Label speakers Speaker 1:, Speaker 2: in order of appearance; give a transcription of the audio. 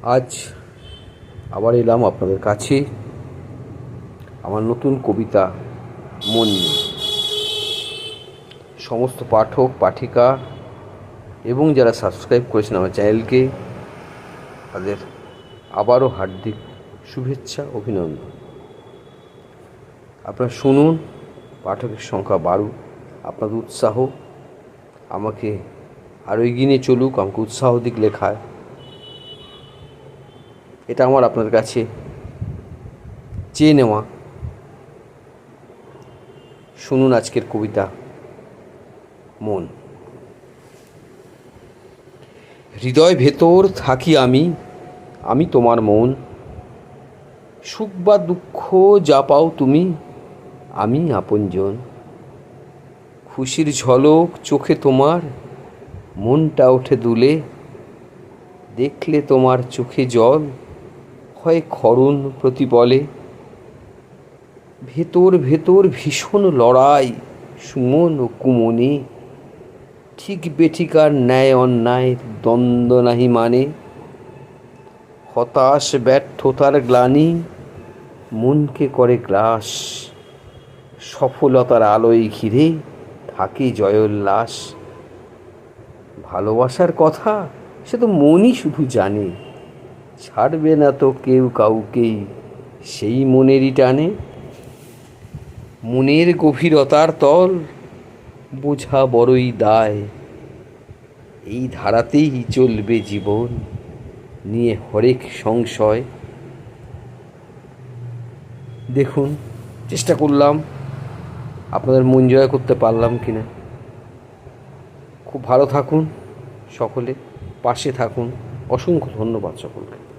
Speaker 1: আজ আবার এলাম আপনাদের কাছে আমার নতুন কবিতা মন নিয়ে। সমস্ত পাঠক পাঠিকা এবং যারা সাবস্ক্রাইব করেছেন আমার চ্যানেলকে, তাদের আবারও হার্দিক শুভেচ্ছা, অভিনন্দন। আপনারা শুনুন, পাঠকের সংখ্যা বাড়ুক, আপনাদের উৎসাহ আমাকে আরও এগিয়ে নিয়ে চলুক, আমাকে উৎসাহ দিক লেখায়। এটা আমার আপনাদের কাছে চেয়ে নেওয়া। শুনুন আজকের কবিতা মন। হৃদয় ভেতর থাকি আমি তোমার মন। সুখ বা দুঃখ যা পাও তুমি, আমি আপনজন। খুশির ঝলক চোখে তোমার, মনটা ওঠে দুলে। দেখলে তোমার চোখে জল হয় ক্ষরণ প্রতিপলে। ভেতর ভেতর ভীষণ লড়াই সুমন ও কুমনে। ঠিক বেঠিকার ন্যায় অন্যায়ের দ্বন্দ্ব নাহি মানে। হতাশ ব্যর্থতার গ্লানি মনকে করে গ্রাস। সফলতার আলোয় ঘিরে থাকে জয়োল্লাস। ভালোবাসার কথা সে তো মনই শুধু জানে। ছাড়বে না তো কেউ কাউকেই সেই মনেরই টানে। মনের গভীরতার তল বোঝা বড়ই দায়। এই ধারাতেই চলবে জীবন নিয়ে হরেক সংশয়। দেখুন, চেষ্টা করলাম আপনাদের মন জয় করতে পারলাম কিনা। খুব ভালো থাকুন সকলে, পাশে থাকুন। অসংখ্য ধন্যবাদ সকলকে।